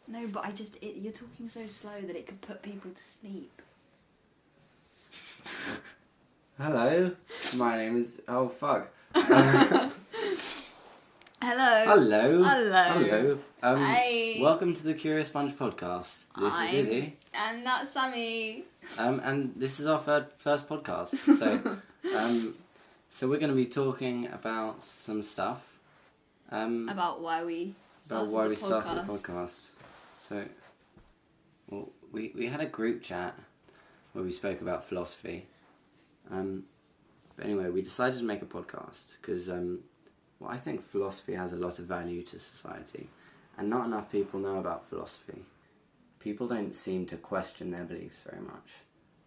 No, but you're talking so slow that it could put people to sleep. Hello, my name is... Oh, fuck. Hello. Hello. Hello. Hi. Welcome to the Curious Bunch podcast. This is Izzy. And that's Sammy. And this is our first podcast. So we're going to be talking about some stuff. About why we started the podcast. So, well, we had a group chat where we spoke about philosophy. But anyway, we decided to make a podcast because I think philosophy has a lot of value to society, and not enough people know about philosophy. People don't seem to question their beliefs very much.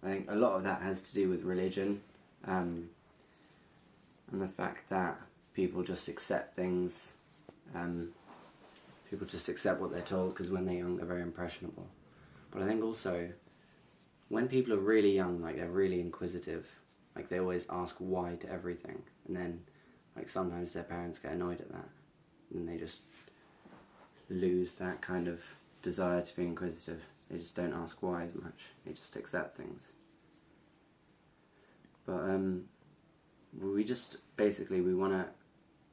I think a lot of that has to do with religion, and the fact that people just accept things. People just accept what they're told because when they're young they're very impressionable. But I think also when people are really young, like they're really inquisitive, like they always ask why to everything, and then like sometimes their parents get annoyed at that, and they just lose that kind of desire to be inquisitive. They just don't ask why as much. They just accept things. But we just basically we want to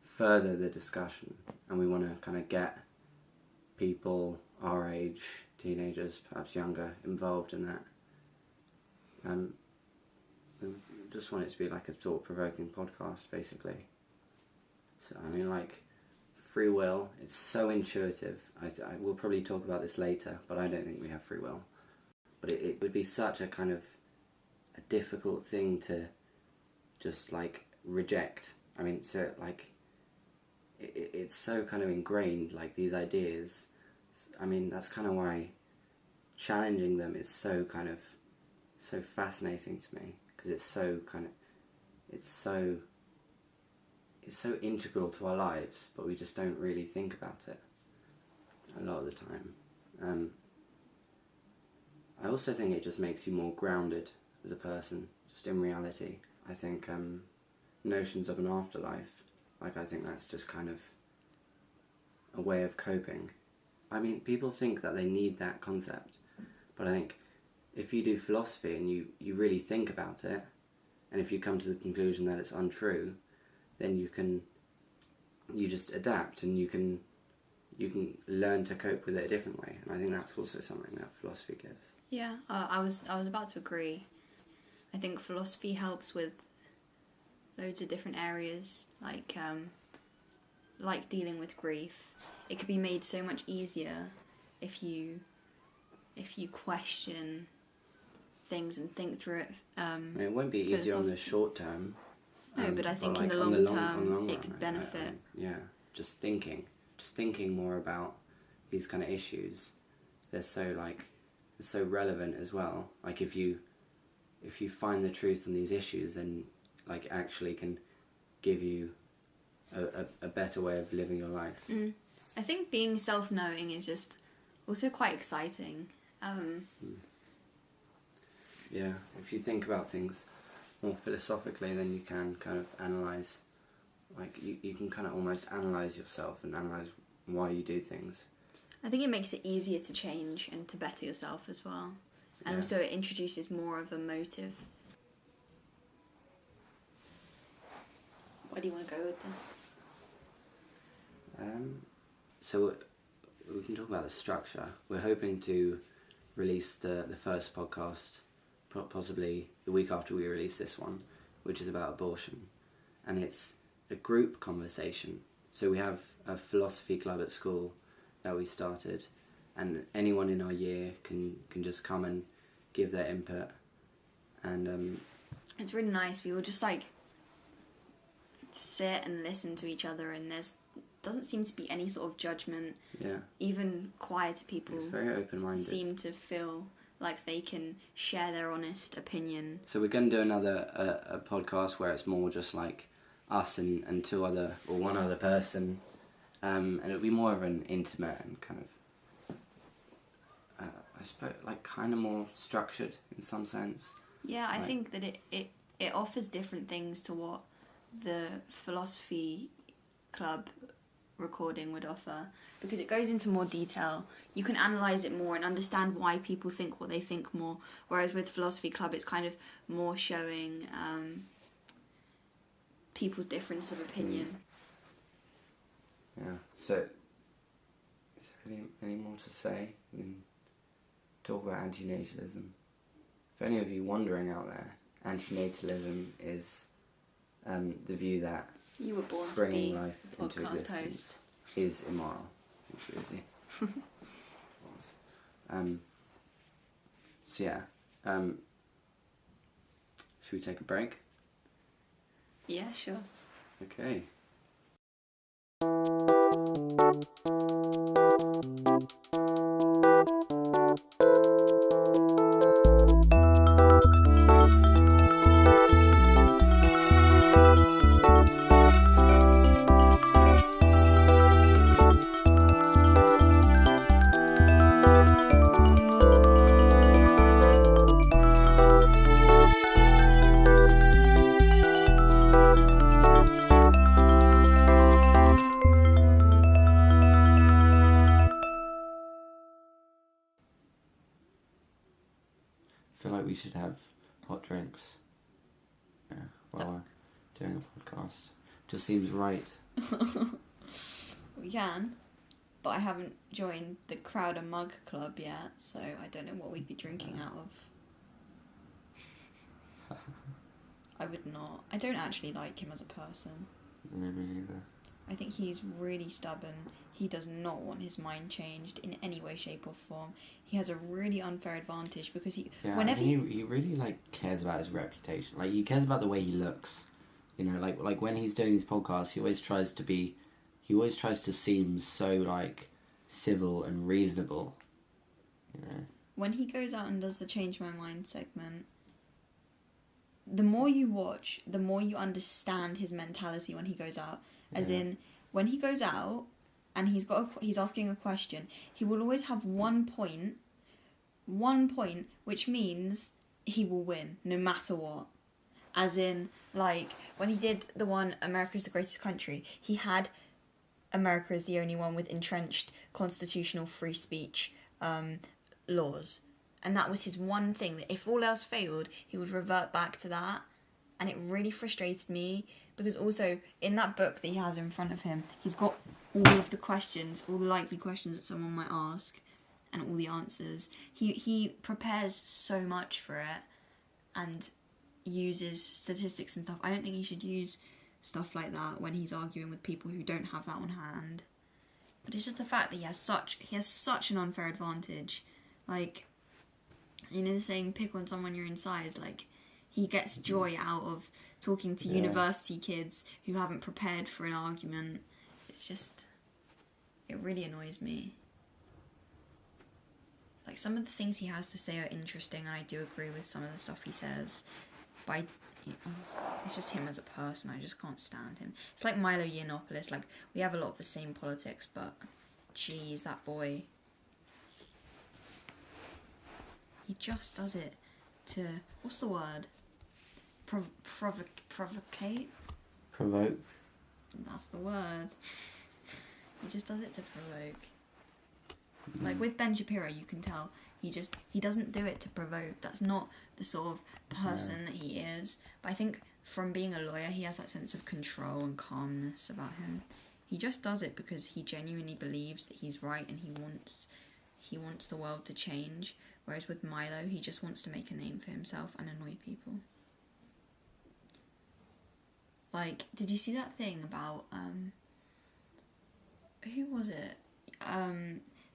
further the discussion, and we want to kind of get people our age, teenagers, perhaps younger, involved in that. We just want it to be like a thought-provoking podcast, basically. So, I mean, like, free will, it's so intuitive. I will probably talk about this later, but I don't think we have free will. But it would be such a kind of a difficult thing to just, like, reject. I mean, so, like, it's so kind of ingrained, like, these ideas. I mean, that's kind of why challenging them is so kind of, so fascinating to me. Because it's so kind of, it's so integral to our lives, but we just don't really think about it a lot of the time. I also think it just makes you more grounded as a person, just in reality. I think notions of an afterlife, like I think that's just kind of a way of coping. I mean, people think that they need that concept, but I think if you do philosophy and you really think about it, and if you come to the conclusion that it's untrue, then you just adapt, and you can learn to cope with it a different way. And I think that's also something that philosophy gives. Yeah, I was about to agree. I think philosophy helps with loads of different areas, like dealing with grief. It could be made so much easier if you question things and think through it. I mean, it won't be easy on the short term. No, but I think in the long term it could benefit. Just thinking more about these kind of issues. They're so relevant as well. Like if you find the truth in these issues, then like actually can give you a better way of living your life. I think being self-knowing is just also quite exciting. Yeah, if you think about things more philosophically, then you can kind of analyse, like you can kind of almost analyse yourself and analyse why you do things. I think it makes it easier to change and to better yourself as well. And also it introduces more of a motive. Where do you want to go with this? So we can talk about the structure. We're hoping to release the first podcast possibly the week after we release this one, which is about abortion. And it's a group conversation. So we have a philosophy club at school that we started, and anyone in our year can just come and give their input. And it's really nice. We all just like sit and listen to each other, and there's doesn't seem to be any sort of judgment. Yeah. Even quieter people it's very open-minded. Seem to feel like they can share their honest opinion. So we're going to do another a podcast where it's more just like us and one other person, and it'll be more of an intimate and kind of I suppose like kind of more structured in some sense. Yeah, I think that it offers different things to what the philosophy club recording would offer, because it goes into more detail. You can analyse it more and understand why people think what they think more, whereas with Philosophy Club it's kind of more showing people's difference of opinion. Yeah, so is there any more to say? We can talk about antinatalism. For any of you wondering out there, antinatalism is the view that you were born bringing to be life a into podcast existence host. is immoral. It's easy. So yeah, should we take a break? Yeah, sure. Okay. I feel like we should have hot drinks while we're doing a podcast. Just seems right. We can, but I haven't joined the Crowder Mug Club yet, so I don't know what we'd be drinking out of. I would not. I don't actually like him as a person. No, me neither. I think he's really stubborn. He does not want his mind changed in any way, shape or form. He has a really unfair advantage because he really cares about his reputation. Like, he cares about the way he looks. You know, like when he's doing these podcasts, he always tries to seem so civil and reasonable. You know. When he goes out and does the Change My Mind segment, the more you watch, the more you understand his mentality when he goes out. As in, when he goes out and he's asking a question, he will always have one point, which means he will win no matter what. As in, when he did the one America is the Greatest Country, he had America is the only one with entrenched constitutional free speech laws. And that was his one thing, that if all else failed, he would revert back to that. And it really frustrated me, because also in that book that he has in front of him, he's got all of the questions, all the likely questions that someone might ask, and all the answers. He prepares so much for it and uses statistics and stuff. I don't think he should use stuff like that when he's arguing with people who don't have that on hand. But it's just the fact that he has such an unfair advantage. The saying, pick on someone your own size. He gets joy out of talking to university kids who haven't prepared for an argument. It's just, it really annoys me. Some of the things he has to say are interesting, and I do agree with some of the stuff he says. But it's just him as a person. I just can't stand him. It's like Milo Yiannopoulos. We have a lot of the same politics, but geez, that boy. He just does it to, what's the word? Provocate? Provoke. That's the word. He just does it to provoke. With Ben Shapiro, you can tell he doesn't do it to provoke. That's not the sort of person that he is. But I think from being a lawyer, he has that sense of control and calmness about him. He just does it because he genuinely believes that he's right and he wants the world to change. Whereas with Milo, he just wants to make a name for himself and annoy people. Did you see that thing about, who was it?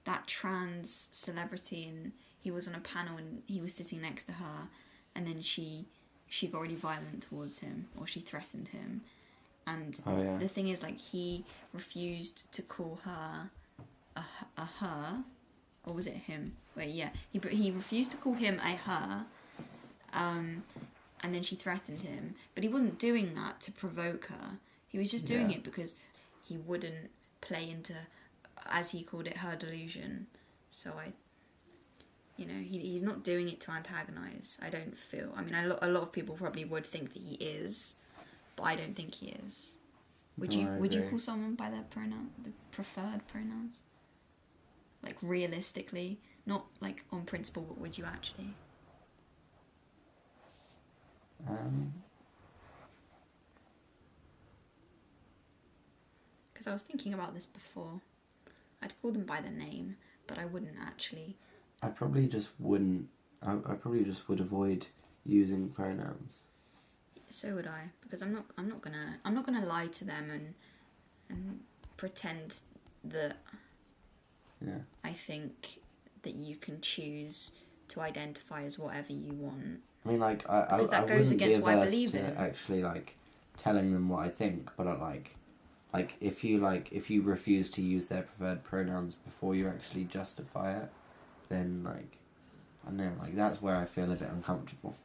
That trans celebrity, and he was on a panel and he was sitting next to her, and then she got really violent towards him, or she threatened him. And the thing is, he refused to call her a her, or was it him? He refused to call him a her, and then she threatened him. But he wasn't doing that to provoke her. He was just doing it because he wouldn't play into, as he called it, her delusion. So he's not doing it to antagonise. I don't feel. I mean, a lot of people probably would think that he is, but I don't think he is. Would you call someone by their the preferred pronouns? Like realistically, not like on principle, but would you actually? Because I was thinking about this before. I'd call them by their name, but I wouldn't actually. I probably just wouldn't. I probably just would avoid using pronouns. So would I, because I'm not gonna lie to them and pretend that. Yeah. I think that you can choose to identify as whatever you want. I mean, like I that goes wouldn't against be what I averse believe to in. actually like telling them what I think, but if you refuse to use their preferred pronouns before you actually justify it, then like I don't know, like that's where I feel a bit uncomfortable.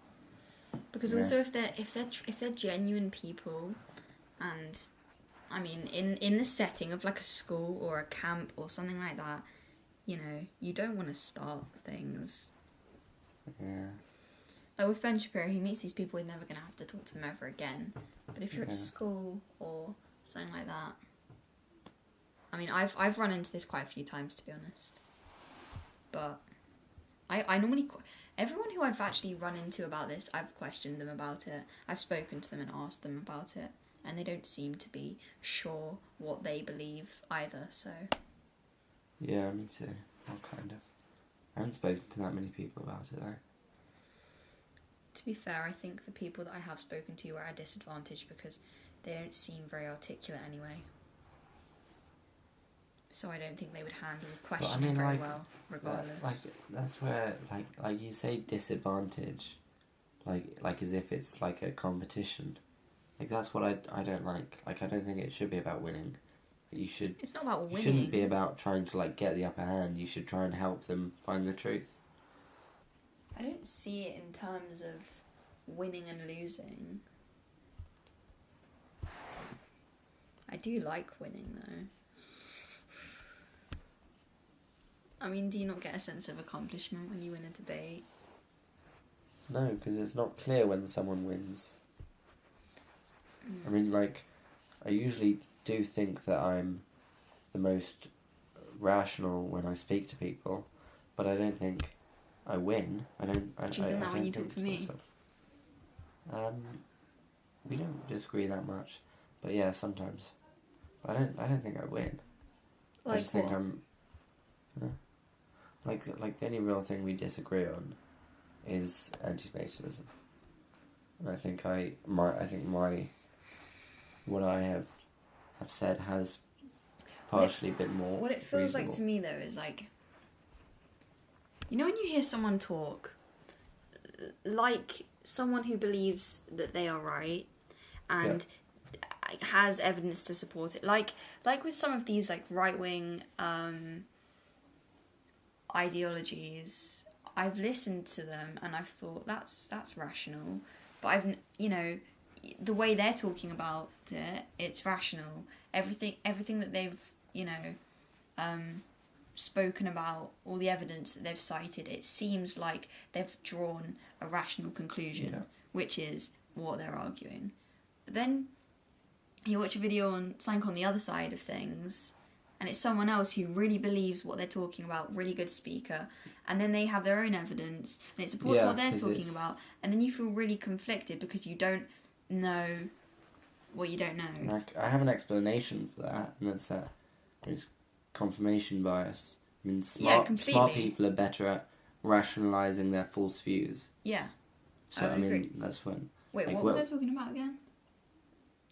Because also if they're genuine people, and I mean in the setting of like a school or a camp or something like that, you know, you don't want to start things. Yeah. Like with Ben Shapiro, he meets these people, he's never gonna have to talk to them ever again. But if you're at school or something like that, I mean, I've run into this quite a few times, to be honest. But I normally everyone who I've actually run into about this, I've questioned them about it. I've spoken to them and asked them about it, and they don't seem to be sure what they believe either. So. Yeah, me too. Well, kind of. I haven't spoken to that many people about it though. To be fair, I think the people that I have spoken to are at a disadvantage because they don't seem very articulate anyway. So I don't think they would handle questioning very well, regardless. Like that's where like you say disadvantage, like as if it's like a competition. Like that's what I don't like. Like I don't think it should be about winning. It's not about winning. It shouldn't be about trying to like get the upper hand. You should try and help them find the truth. I don't see it in terms of winning and losing. I do like winning though. I mean, do you not get a sense of accomplishment when you win a debate? No, because it's not clear when someone wins. I mean, like, I usually do think that I'm the most rational when I speak to people, but I don't think I win. Do you think that when you talk to me? We don't disagree that much, but yeah, sometimes. But I don't think I win. Like I just think I'm. Like the only real thing we disagree on is antinatalism, and I think what I have said has partially been more. What it feels reasonable. like to me though is like, you know, when you hear someone talk, like someone who believes that they are right, and has evidence to support it, like with some of these like right wing ideologies, I've listened to them and I've thought that's rational, but I've, you know, the way they're talking about it, it's rational. Everything that they've, you know, spoken about, all the evidence that they've cited, it seems like they've drawn a rational conclusion, which is what they're arguing. But then you watch a video on something on the other side of things, and it's someone else who really believes what they're talking about, really good speaker, and then they have their own evidence, and it supports what they're talking about, and then you feel really conflicted because you don't know what you don't know. Like, I have an explanation for that, and that's that it's confirmation bias. I mean, smart people are better at rationalising their false views. Yeah. So, I mean, that's when... Wait, what was I talking about again?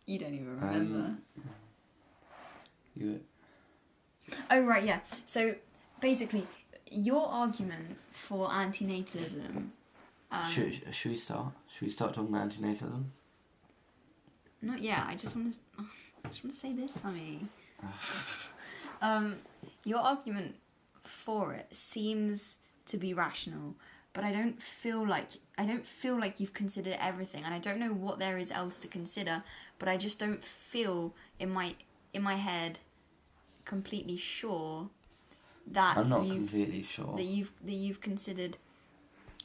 You don't even remember. Oh, right, yeah. So, basically, your argument for antinatalism... Should we start? Should we start talking about antinatalism? Not yet. I just want to say this, Sammy. Your argument for it seems to be rational, but I don't feel like you've considered everything, and I don't know what there is else to consider. But I just don't feel in my head completely sure that I'm not completely sure that you've considered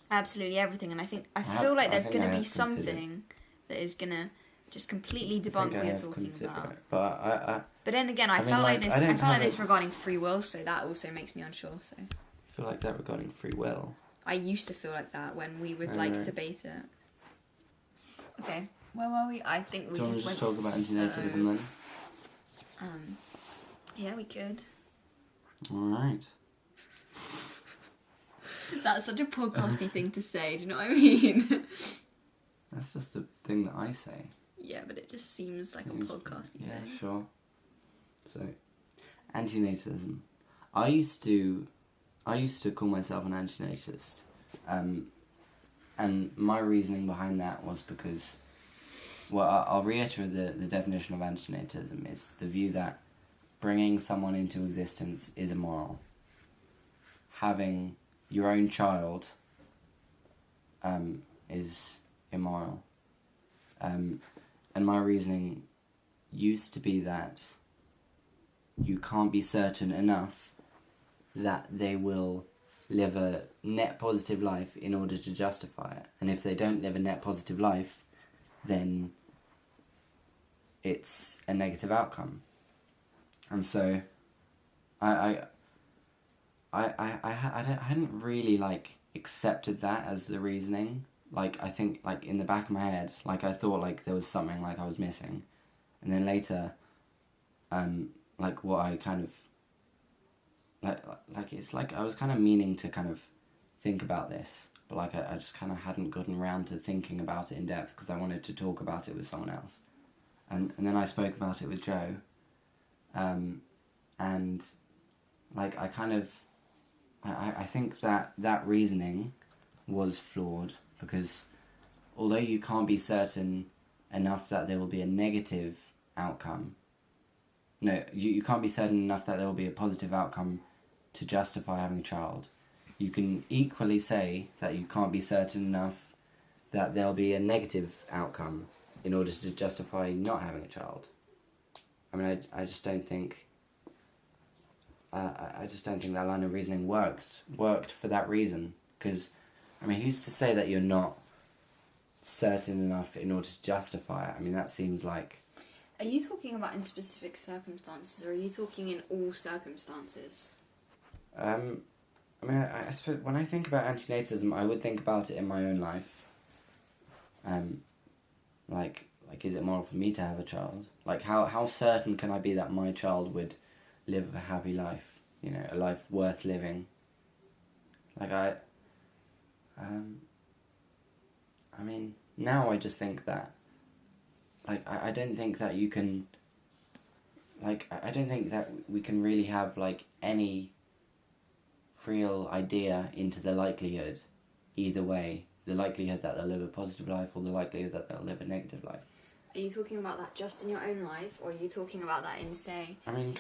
absolutely everything, and I feel like there's going to be something that is going to just completely I debunk think what I you're have talking considered about. it, but But then again, I mean, felt like, like I this. I don't felt like have this a- regarding free will, so that also makes me unsure. So I feel like that regarding free will. I used to feel like that when we would Right. debate it. Okay, where were we? I think we Do you want just to went. talk about antinatalism then? Yeah, we could. Alright. That's such a podcasty thing to say. Do you know what I mean? That's just a thing that I say. Yeah, but it just seems like Seems- a podcasty Yeah, thing. sure. So, antinatalism. I used to call myself an antinatalist, and my reasoning behind that was because, well, I'll reiterate the definition of antinatalism is the view that bringing someone into existence is immoral. Having your own child is immoral. And my reasoning used to be that you can't be certain enough that they will live a net positive life in order to justify it. And if they don't live a net positive life, then it's a negative outcome. And so I hadn't really accepted that as the reasoning. I think in the back of my head, I thought there was something I was missing, and then later, what I kind of it's I was kind of meaning to kind of think about this, but I just kind of hadn't gotten around to thinking about it in depth because I wanted to talk about it with someone else, and then I spoke about it with Joe, and I kind of I think that reasoning was flawed because although you can't be certain enough that there will be a negative outcome, you can't be certain enough that there will be a positive outcome to justify having a child. You can equally say that you can't be certain enough that there'll be a negative outcome in order to justify not having a child. I mean, I just don't think... I just don't think that line of reasoning worked for that reason. Because, I mean, who's to say that you're not certain enough in order to justify it? I mean, that seems like... Are you talking about in specific circumstances, or are you talking in all circumstances? I mean, I suppose when I think about antinatalism, I would think about it in my own life. Is it moral for me to have a child? How certain can I be that my child would live a happy life? A life worth living. I mean, now I just think that, I don't think that you can, I don't think that we can really have, any real idea into the likelihood, either way. The likelihood that they'll live a positive life or the likelihood that they'll live a negative life. Are you talking about that just in your own life, or are you talking about that in, say... I mean,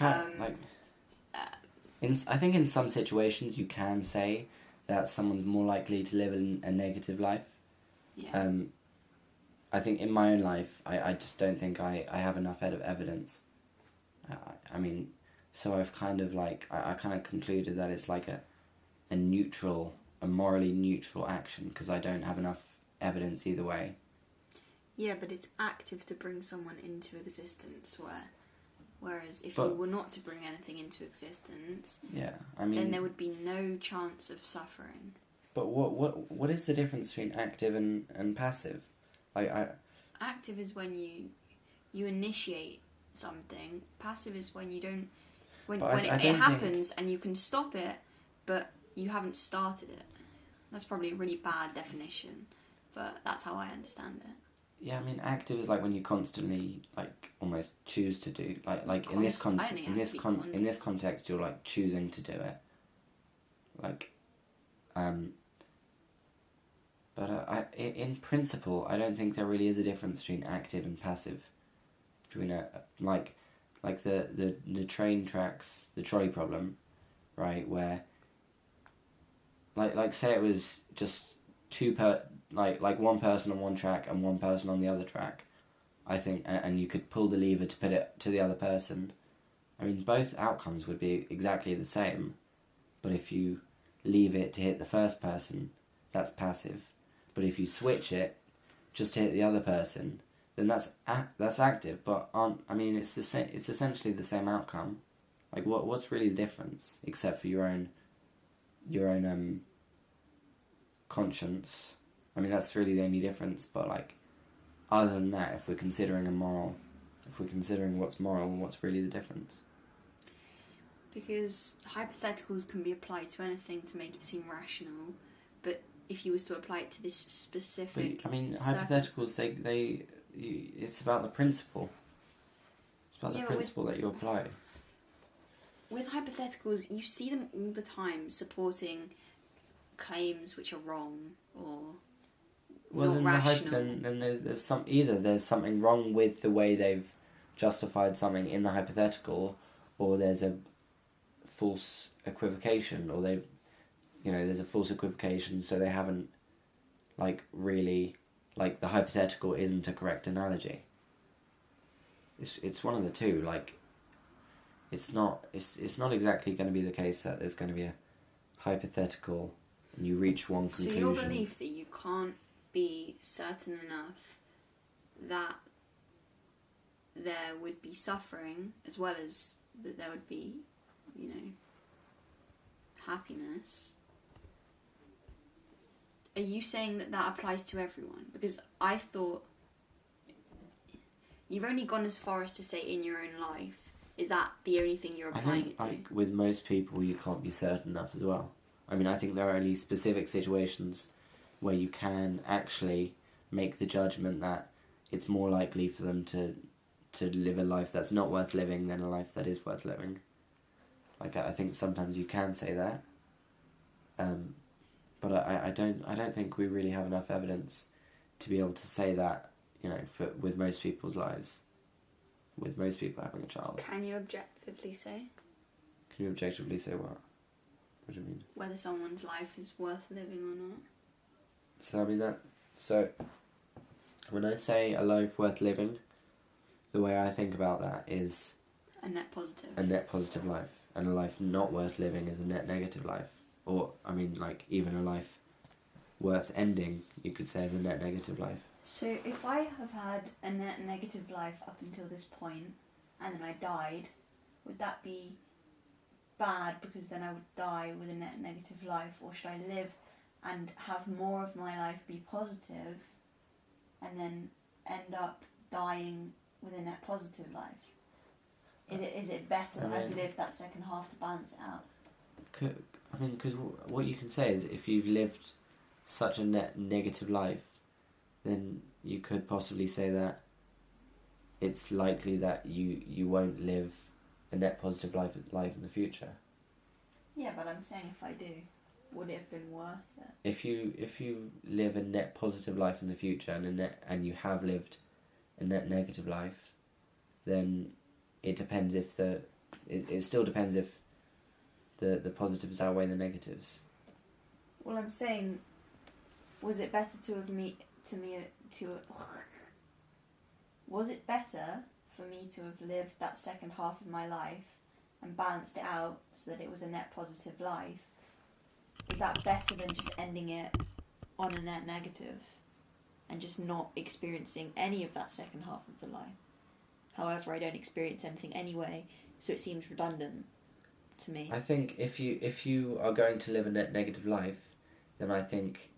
I think in some situations you can say that someone's more likely to live a negative life. Yeah. I think in my own life, I just don't think I have enough evidence. I mean, so I've kind of I kind of concluded that it's a morally neutral action because I don't have enough evidence either way. Yeah, but it's active to bring someone into existence, whereas if you were not to bring anything into existence, yeah, I mean, then there would be no chance of suffering. But what is the difference between active and passive? Active is when you initiate something. Passive is when you don't. When it happens and you can stop it, but you haven't started it. That's probably a really bad definition, but that's how I understand it. Yeah, I mean, active is when you constantly almost choose to do in this context you're choosing to do it. But in principle, I don't think there really is a difference between active and passive. Between the train tracks, the trolley problem, right? Where say it was just one person on one track and one person on the other track, I think, and you could pull the lever to put it to the other person. I mean, both outcomes would be exactly the same, but if you leave it to hit the first person, that's passive. But if you switch it just to hit the other person, then that's active. But it's the same. It's essentially the same outcome. Like what's really the difference except for your own conscience? I mean, that's really the only difference. But like, other than that, if we're considering what's moral and what's really the difference. Because hypotheticals can be applied to anything to make it seem rational, but if you was to apply it to this specific... But, hypotheticals, it's about the principle. It's about the principle that you apply. With hypotheticals, you see them all the time supporting claims which are wrong or not rational. Then there's something wrong with the way they've justified something in the hypothetical, or there's a false equivocation, or there's a false equivocation, so they haven't really the hypothetical isn't a correct analogy. It's one of the two. It's not exactly going to be the case that there's going to be a hypothetical and you reach one conclusion. So your belief that you can't be certain enough that there would be suffering as well as that there would be, happiness. Are you saying that applies to everyone? Because I thought you've only gone as far as to say in your own life. Is that the only thing you're applying it to? With most people, you can't be certain enough as well. I mean, I think there are only specific situations where you can actually make the judgment that it's more likely for them to live a life that's not worth living than a life that is worth living. I think sometimes you can say that, but I don't think we really have enough evidence to be able to say that, with most people's lives, with most people having a child. Can you objectively say? Can you objectively say what? What do you mean? Whether someone's life is worth living or not. So when I say a life worth living, the way I think about that is a net positive. A net positive life. And a life not worth living is a net negative life. Or, even a life worth ending, you could say, is a net negative life. So if I have had a net negative life up until this point, and then I died, would that be bad because then I would die with a net negative life? Or should I live and have more of my life be positive and then end up dying with a net positive life? Is it better that I've lived that second half to balance it out? Because what you can say is if you've lived such a net negative life, then you could possibly say that it's likely that you won't live a net positive life in the future. Yeah, but I'm saying if I do, would it have been worth it? If you live a net positive life in the future and you have lived a net negative life, then it depends if it still depends if the positives outweigh the negatives. Well, I'm saying, was it better was it better for me to have lived that second half of my life and balanced it out so that it was a net positive life? Is that better than just ending it on a net negative and just not experiencing any of that second half of the life? However, I don't experience anything anyway, so it seems redundant to me. I think if you are going to live a net negative life, then I think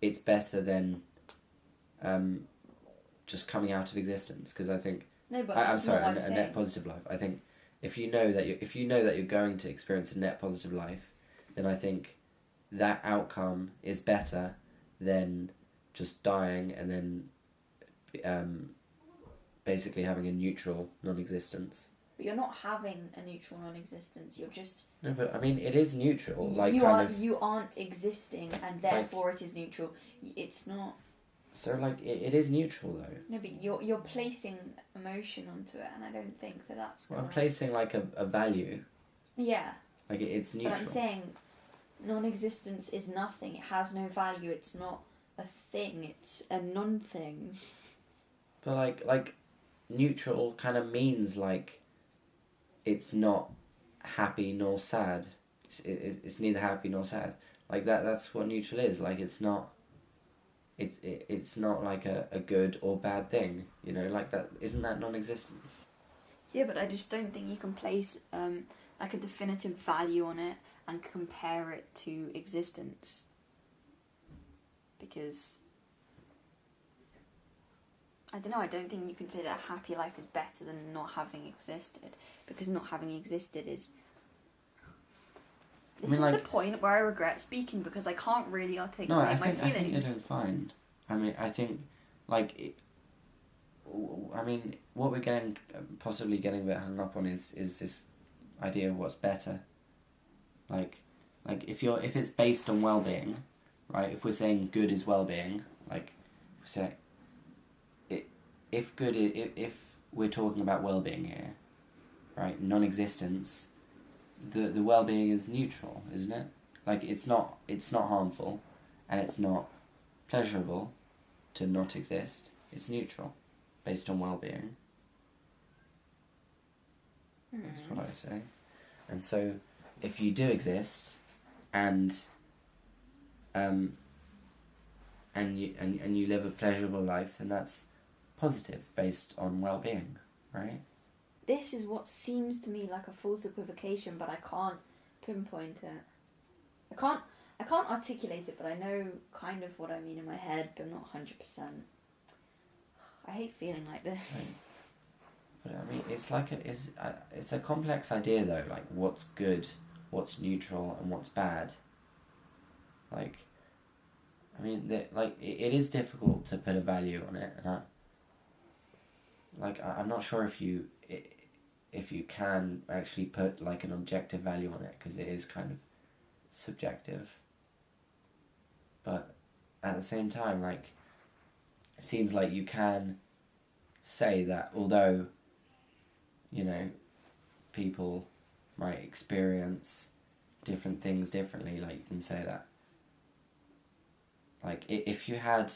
it's better than just coming out of existence. Because I think no, but I'm sorry, a net positive life. I think if you know that you're going to experience a net positive life, then I think that outcome is better than just dying and then basically having a neutral non-existence. But you're not having a neutral non-existence. You're just... No, but it is neutral. You aren't existing, and therefore it is neutral. It's not... So, it is neutral, though. No, but you're placing emotion onto it, and I don't think that's... Well, I'm placing, a value. Yeah. It's neutral. But I'm saying non-existence is nothing. It has no value. It's not a thing. It's a non-thing. But, neutral kind of means, it's not happy nor sad. It's neither happy nor sad. That's what neutral is. It's not... it's not like a good or bad thing, you know, like that. Isn't that non-existence? Yeah, but I just don't think you can place like a definitive value on it and compare it to existence. Because I don't know, I don't think you can say that a happy life is better than not having existed, because not having existed is... This is the point where I regret speaking, because I can't really articulate my feelings. I think you're doing fine. I mean, I think, like, what we're possibly getting a bit hung up on is this idea of what's better. Like if it's based on well-being, right? If we're saying good is well-being, like, say, if we're talking about well-being here, right? Non-existence, the well-being is neutral, isn't it? Like, it's not harmful, and it's not pleasurable to not exist. It's neutral, based on well-being. That's what I say. And so, if you do exist, and you live a pleasurable life, then that's positive, based on well-being, right? This is what seems to me like a false equivocation, but I can't pinpoint it. I can't articulate it, but I know kind of what I mean in my head, but not 100%. I hate feeling like this. Right. But I mean, it's a complex idea though. Like, what's good, what's neutral, and what's bad. Like, I mean, it is difficult to put a value on it, and I'm not sure if you can actually put like an objective value on it, because it is kind of subjective. But at the same time, like, it seems like you can say that although, you know, people might experience different things differently, like, you can say that, like, if you had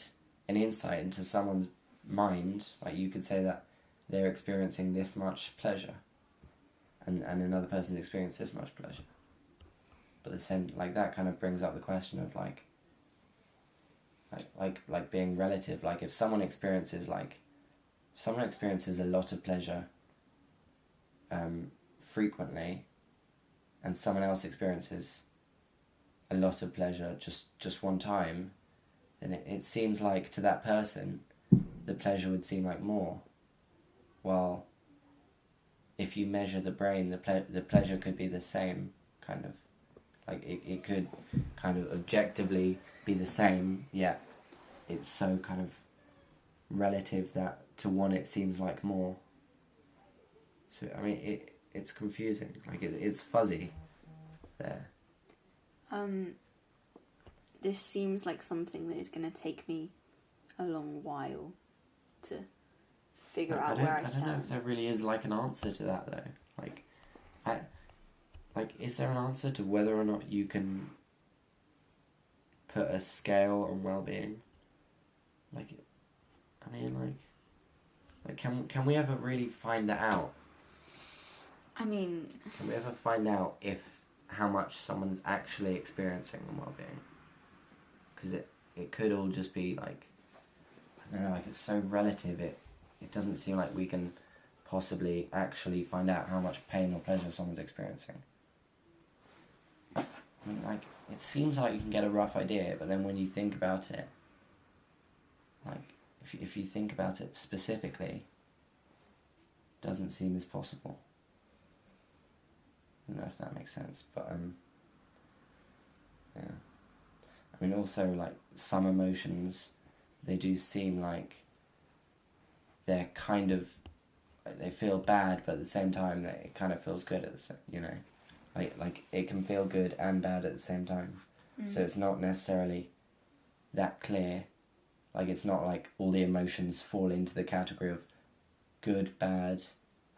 an insight into someone's mind, like, you could say that they're experiencing this much pleasure, and another person's experienced this much pleasure. But the same, like, that kind of brings up the question of like being relative. Like, if someone experiences a lot of pleasure frequently, and someone else experiences a lot of pleasure just one time, then it seems like to that person the pleasure would seem like more. While if you measure the brain, the pleasure could be the same, kind of. Like, it could kind of objectively be the same, yet it's so kind of relative that to one it seems like more. So, I mean, it's confusing. Like, it's fuzzy there. This seems like something that is going to take me a long while to figure out where I stand. I don't know if there really is like an answer to that though. Like, is there an answer to whether or not you can put a scale on well-being? Like, I mean, like can we ever really find that out? I mean, can we ever find out how much someone's actually experiencing on well-being? Because it could all just be like, I don't know, like, it's so relative. It doesn't seem like we can possibly actually find out how much pain or pleasure someone's experiencing. I mean, like, it seems like you can get a rough idea, but then when you think about it, like, if you think about it specifically, it doesn't seem as possible. I don't know if that makes sense, but yeah. I mean, also, like, some emotions, they do seem like they're kind of, like, they feel bad, but at the same time it kind of feels good at the same, you know, like it can feel good and bad at the same time. So it's not necessarily that clear. Like, it's not like all the emotions fall into the category of good, bad,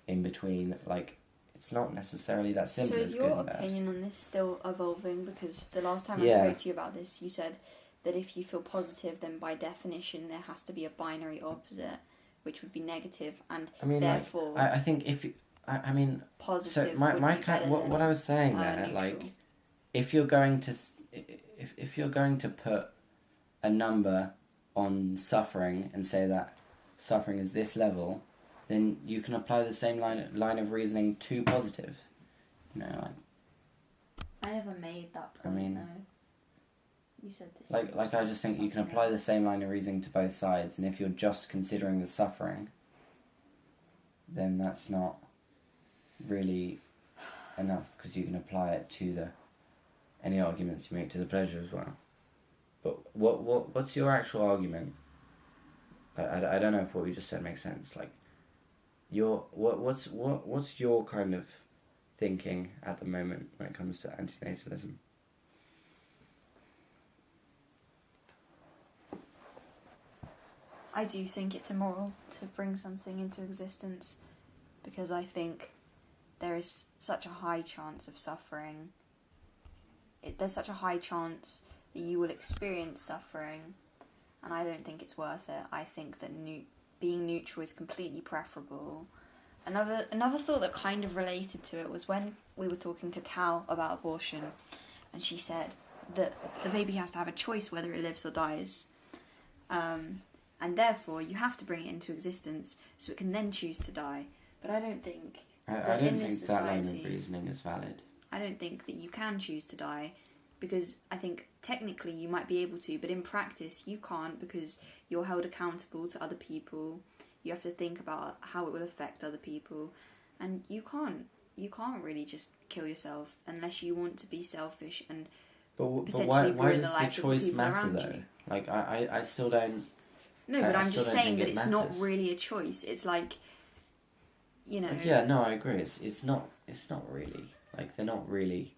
in between. Like, it's not necessarily that simple as good and bad. So is your opinion on this still evolving? Because the last time I spoke to you about this, you said that if you feel positive, then by definition there has to be a binary opposite, which would be negative, and I mean, therefore, like, I think if you, I mean, positive. So my what I was saying there, neutral. like, if you're going to put a number on suffering and say that suffering is this level, then you can apply the same line of reasoning to positive. You know, like... I never made that point, I mean... though. You said this. Like I just think you can apply the same line of reasoning to both sides, and if you're just considering the suffering, then that's not really enough, because you can apply it to any arguments you make to the pleasure as well. But what's your actual argument? I don't know if what we just said makes sense. Like, what's your kind of thinking at the moment when it comes to antinatalism? I do think it's immoral to bring something into existence, because I think there is such a high chance of suffering. There's such a high chance that you will experience suffering, and I don't think it's worth it. I think that being neutral is completely preferable. Another thought that kind of related to it was when we were talking to Cal about abortion, and she said that the baby has to have a choice whether it lives or dies. And therefore, you have to bring it into existence so it can then choose to die. But I don't think I don't think that line of reasoning is valid. I don't think that you can choose to die, because I think technically you might be able to, but in practice you can't, because you're held accountable to other people. You have to think about how it will affect other people, and you can't really just kill yourself unless you want to be selfish and why does the choice matter though? Like I still don't. No, but I'm just saying that it's not really a choice. It's like, you know. Yeah, no, I agree. It's not really, like, they're not really.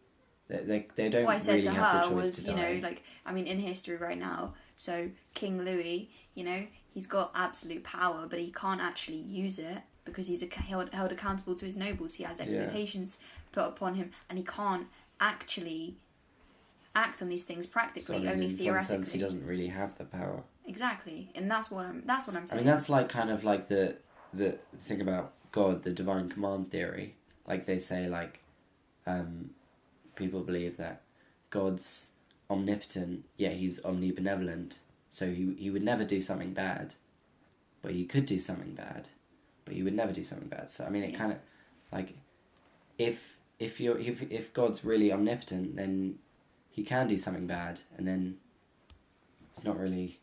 They don't what I said really to have her the choice was, to die. you know, like, I mean, in history right now, so King Louis, you know, he's got absolute power, but he can't actually use it because he's held accountable to his nobles. He has expectations put upon him, and he can't actually act on these things practically, so, only in theoretically. some sense, he doesn't really have the power. Exactly, and that's what I'm saying. I mean, that's like kind of like the thing about God, the divine command theory. Like they say, like, people believe that God's omnipotent, yet he's omnibenevolent. So he would never do something bad, but he could do something bad, but he would never do something bad. So I mean, it kind of like if God's really omnipotent, then he can do something bad, and then he's not really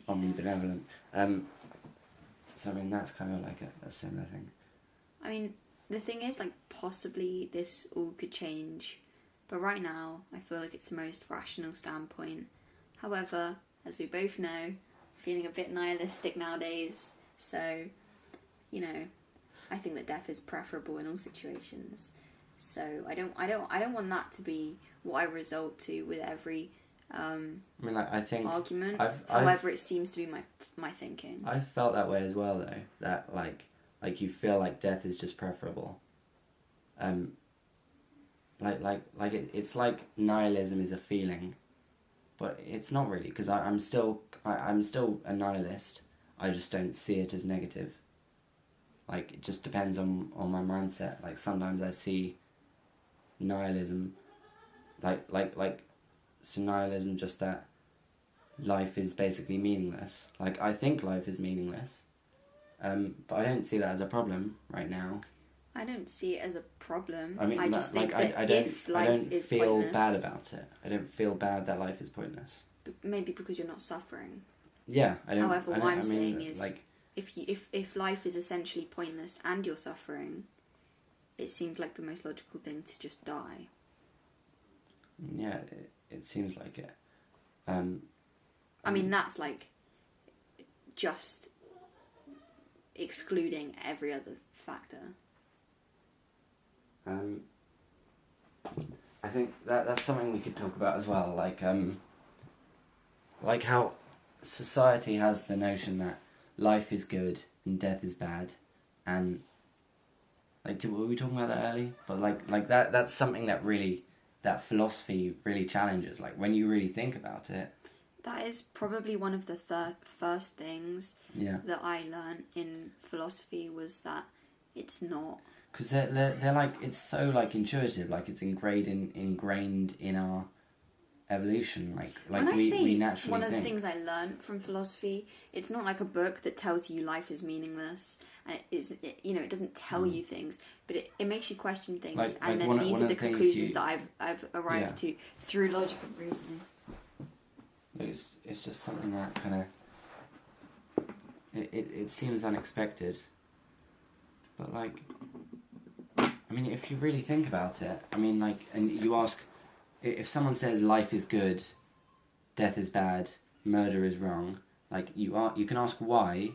omnibenevolent. So I mean, that's kind of like a similar thing. I mean, the thing is, like, possibly this all could change, but right now I feel like it's the most rational standpoint. However, as we both know, feeling a bit nihilistic nowadays, so, you know, I think that death is preferable in all situations. So I don't want that to be what I resort to with every I mean, like, I think argument. However, it seems to be my thinking. I've felt that way as well, though. That like you feel like death is just preferable. It's like nihilism is a feeling, but it's not really, because I'm still a nihilist. I just don't see it as negative. Like, it just depends on my mindset. Like, sometimes I see nihilism, so nihilism, just that life is basically meaningless. Like, I think life is meaningless, but I don't see that as a problem right now. I don't see it as a problem. I mean, I just think like, that if life is feel pointless, bad about it. I don't feel bad that life is pointless. Maybe because you're not suffering. Yeah, I don't. However, what I'm saying is, like, if life is essentially pointless and you're suffering, it seems like the most logical thing to just die. Yeah, it seems like it. I mean, that's like just excluding every other factor. I think that's something we could talk about as well. Like how society has the notion that life is good and death is bad, and like, were we talking about that early? But like that's something that philosophy really challenges. Like, when you really think about it, that is probably one of the first things that I learned in philosophy, was that it's not. Because they're like, it's so like intuitive, like it's ingrained in our evolution. Like when I say we naturally one of the think. things I learned from philosophy, it's not like a book that tells you life is meaningless, and it doesn't tell you things, but it makes you question things, and then these are the conclusions that I've arrived to through logical reasoning. It's just something that kind of it seems unexpected, but like, I mean, if you really think about it, I mean, like, and you ask, if someone says life is good, death is bad, murder is wrong, like, you can ask why,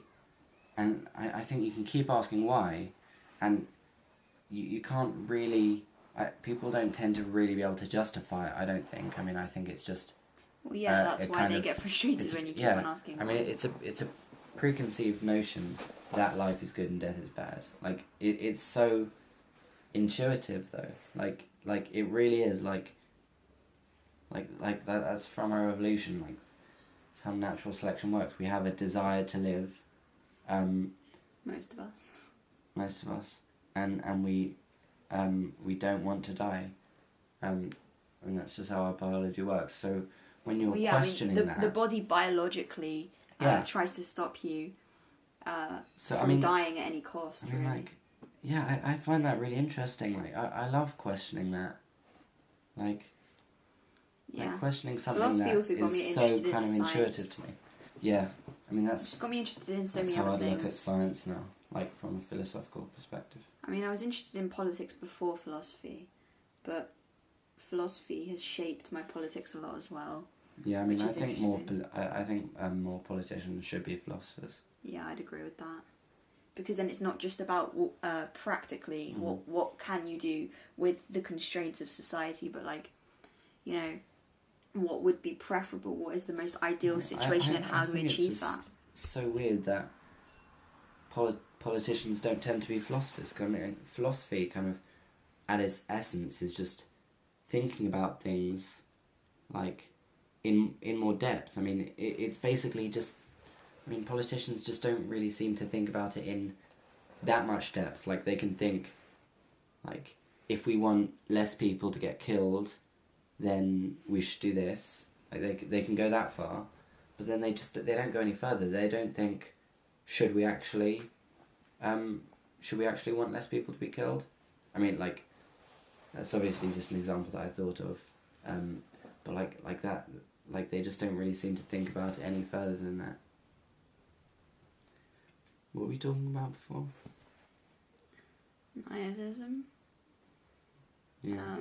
and I think you can keep asking why, and you can't really, people don't tend to really be able to justify it, I don't think. I mean, I think it's just... Well, yeah, that's why they get frustrated when you keep on asking. I mean, it's a preconceived notion that life is good and death is bad. Like, it's so intuitive, though. Like it really is, like that's from our evolution. Like, it's how natural selection works. We have a desire to live. Most of us. And we don't want to die. And that's just how our biology works. So when you're questioning that... The body biologically tries to stop you dying at any cost, I mean, really. like, yeah, I find that really interesting. Like, I love questioning that. Like, questioning something that is so kind of intuitive to me. Yeah, I mean, that's... It's just got me interested in so many how other I things. look at science now, like, from a philosophical perspective. I mean, I was interested in politics before philosophy, but philosophy has shaped my politics a lot as well. Yeah, I mean, I think more politicians should be philosophers. Yeah, I'd agree with that. Because then it's not just about practically what can you do with the constraints of society, but like, you know, what would be preferable, what is the most ideal situation, and how do we achieve that? It's so weird that politicians don't tend to be philosophers. I mean, philosophy kind of, at its essence, is just thinking about things like in more depth. I mean, it's basically just... I mean, politicians just don't really seem to think about it in that much depth. Like, they can think, like, if we want less people to get killed, then we should do this. Like, they can go that far, but then they don't go any further. They don't think, should we actually want less people to be killed? I mean, like, that's obviously just an example that I thought of, but like that, like, they just don't really seem to think about it any further than that. What were we talking about before? Nihilism. Yeah.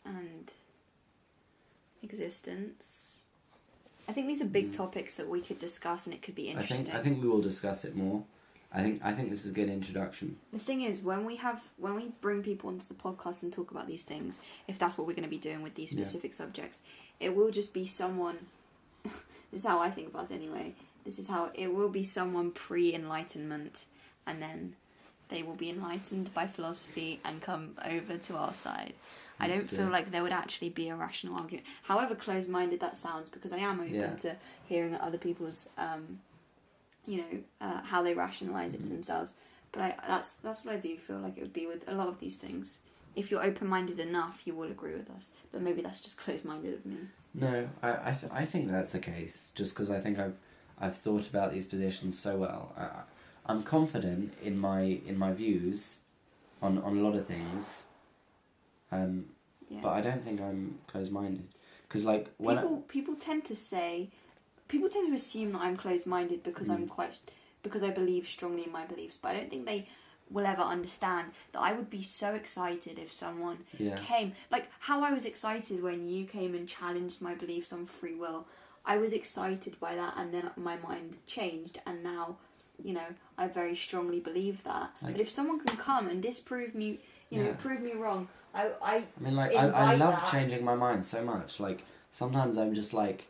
And existence. I think these are big topics that we could discuss, and it could be interesting. I think we will discuss it more. I think this is a good introduction. The thing is, when we bring people onto the podcast and talk about these things, if that's what we're going to be doing with these specific subjects, it will just be someone. This is how I think about it anyway. This is how it will be someone pre-enlightenment, and then they will be enlightened by philosophy and come over to our side. I don't feel like there would actually be a rational argument, however closed-minded that sounds, because I am open to hearing other people's, how they rationalise it to themselves. But that's what I do feel like it would be with a lot of these things. If you're open-minded enough, you will agree with us. But maybe that's just closed-minded of me. No, I think that's the case. Just because I think I've thought about these positions so well. I'm confident in my views on a lot of things. But I don't think I'm closed-minded. Because, like, when people tend to assume that I'm closed-minded because because I believe strongly in my beliefs, but I don't think they will ever understand that I would be so excited if someone came, like how I was excited when you came and challenged my beliefs on free will. I was excited by that, and then my mind changed, and now, I very strongly believe that. Like, but if someone can come and disprove me, prove me wrong, I mean, like, I love changing my mind so much. Like, sometimes I'm just, like,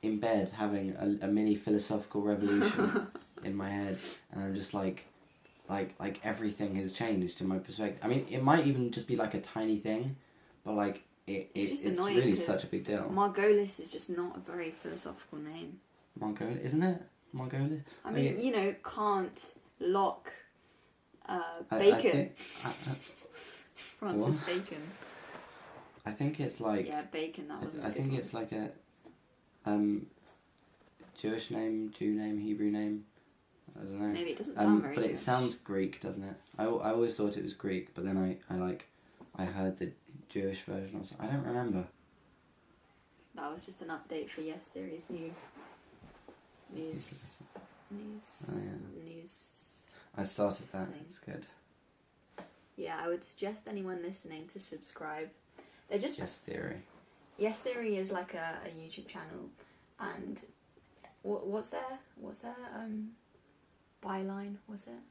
in bed having a mini philosophical revolution in my head, and I'm just like everything has changed in my perspective. I mean, it might even just be, like, a tiny thing, but, like, it's really such a big deal. Margolis is just not a very philosophical name. Margolis, isn't it? Margolis? I mean, Kant, Locke, Bacon. Francis Bacon. I think it's like... Yeah, bacon, that was I think it's like a Jewish name, Jew name, Hebrew name. I don't know. Maybe it doesn't sound very But Jewish. it sounds Greek, doesn't it? I always thought it was Greek, but then I heard the Jewish version. I don't remember. That was just an update for Yes Theory's news. Oh, yeah. News. I started that. Thing. It's good. Yeah, I would suggest anyone listening to subscribe. They're just Yes Theory. Yes Theory is like a YouTube channel, and what's their byline? Was it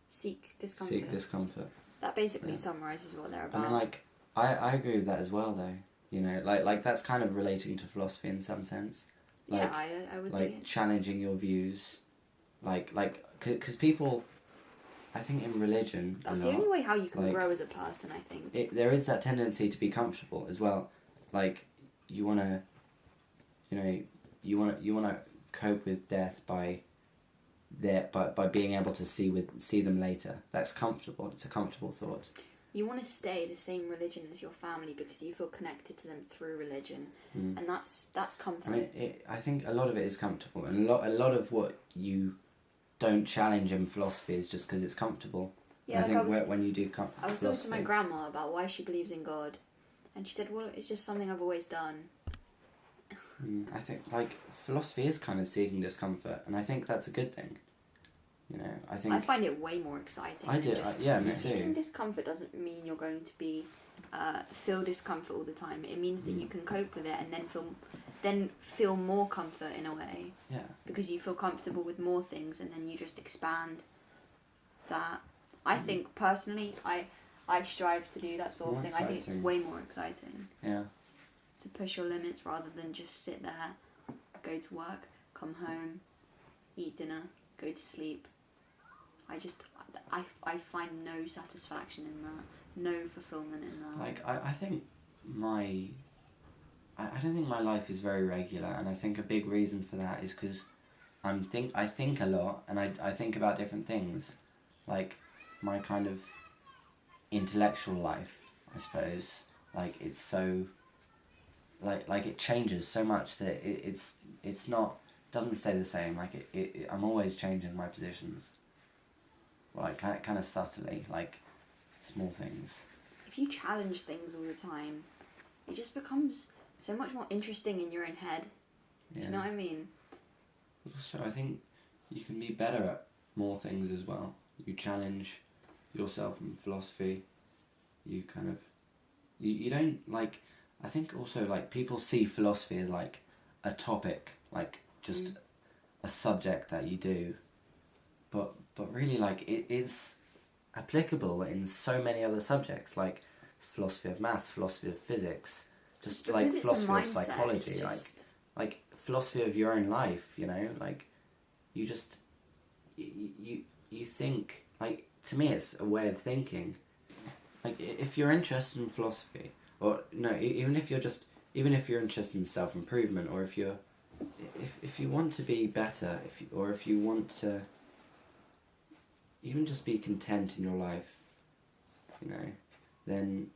Seek Discomfort? Seek Discomfort. That basically summarises what they're about. I mean, like, I agree with that as well, though. You know, like that's kind of relating to philosophy in some sense. Like, yeah, I would like think challenging your views, because people, I think in religion, that's the only way how you can like, grow as a person. I think there is that tendency to be comfortable as well. Like, you wanna cope with death by being able to see them later. That's comfortable. It's a comfortable thought. you want to stay the same religion as your family because you feel connected to them through religion, and that's comforting. I mean, I think a lot of it is comfortable, and a lot of what you don't challenge in philosophy is just because it's comfortable. Yeah, I think when you do I was talking to my grandma about why she believes in God, and she said, "Well, it's just something I've always done." I think like philosophy is kind of seeking discomfort, and I think that's a good thing. You know, I find it way more exciting. I do, yeah, me too. Seeking discomfort doesn't mean you're going to be feel discomfort all the time. It means that you can cope with it and then feel more comfort in a way. Yeah. Because you feel comfortable with more things, and then you just expand that. I think personally, I strive to do that sort of thing. I think it's way more exciting. Yeah. To push your limits rather than just sit there, go to work, come home, eat dinner, go to sleep. I find no satisfaction in that, no fulfillment in that. Like I think I don't think my life is very regular, and I think a big reason for that is because I think a lot, and I think about different things, like my kind of intellectual life, I suppose. Like it's so like it changes so much that it's not doesn't stay the same. Like I'm always changing my positions. Like kind of subtly, like small things. If you challenge things all the time, it just becomes so much more interesting in your own head. Yeah. Do you know what I mean? Also, I think you can be better at more things as well. You challenge yourself in philosophy. You kind of you don't like. I think also like people see philosophy as like a topic, like just a subject that you do, but really like it's applicable in so many other subjects, like philosophy of maths, philosophy of physics, just like philosophy of psychology, like philosophy of your own life. You know, like you just you think, like, to me it's a way of thinking. Like if you're interested in philosophy, or no, even if you're interested in self-improvement, or if you want to be better, if you want to even just be content in your life, you know, then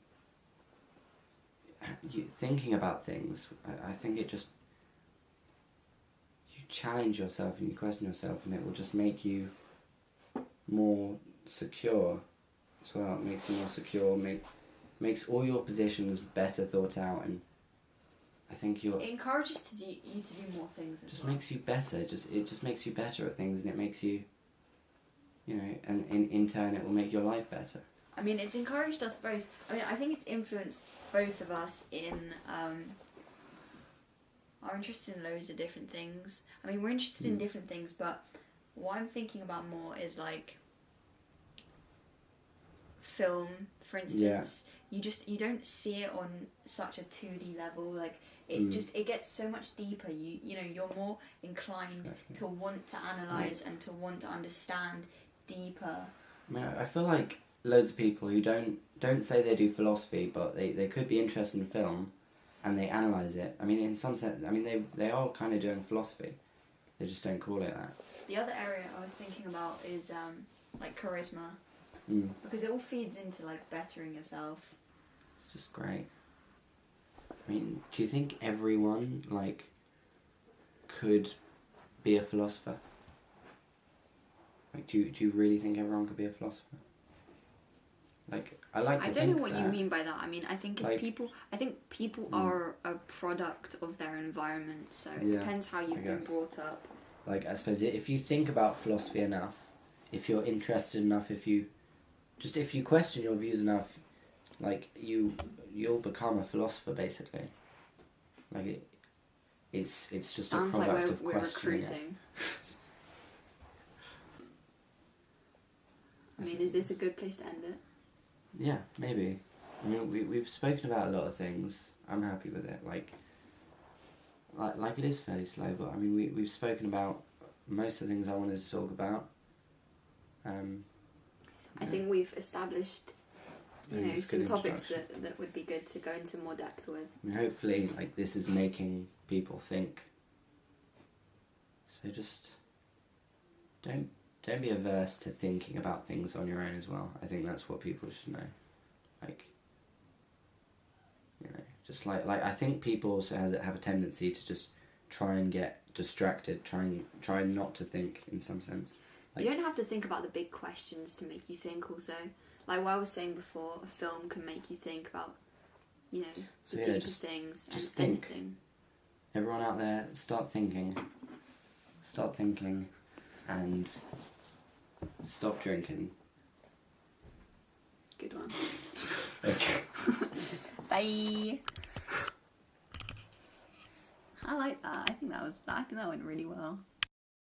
thinking about things, I think it just, you challenge yourself and you question yourself, and it will just make you more secure as well. It makes you more secure, makes all your positions better thought out, and I think it encourages you to do more things. Just makes you better. It just makes you better at things, and it makes you, you know, and in turn it will make your life better. I mean, it's encouraged us both. I mean, I think it's influenced both of us in our interest in loads of different things. I mean, we're interested in different things, but what I'm thinking about more is like film, for instance. Yeah. You don't see it on such a 2D level. Like it gets so much deeper. You know, you're more inclined to want to analyze and to want to understand deeper. I mean, I feel like loads of people who don't say they do philosophy, but they could be interested in film, and they analyse it. I mean, in some sense, I mean they are kind of doing philosophy. They just don't call it that. The other area I was thinking about is like charisma, because it all feeds into like bettering yourself. It's just great. I mean, do you think everyone, like, could be a philosopher? Like, do you really think everyone could be a philosopher? Like, I like to think I don't know what that, you mean by that. I mean, I think like, people are a product of their environment, so it Yeah, depends how you've been brought up. like, I suppose if you think about philosophy enough, if you're interested enough, if you question your views enough, like, you'll become a philosopher, basically. Like, it's just Sounds a like product of we're questioning recruiting. I mean, is this a good place to end it? Yeah, maybe. I mean, we've spoken about a lot of things. I'm happy with it. Like it is fairly slow, but I mean, we've spoken about most of the things I wanted to talk about. I think we've established, It's some good topics introduction. that would be good to go into more depth with. I mean, hopefully, like, this is making people think. So just don't be averse to thinking about things on your own as well. I think that's what people should know. Like, just like I think people also have a tendency to just try and get distracted, try not to think in some sense. Like, you don't have to think about the big questions to make you think. Also, like what I was saying before, a film can make you think about, the deepest things and just think. anything. Everyone out there, start thinking, and stop drinking. Good one. Okay. Bye. I like that. I think that went really well.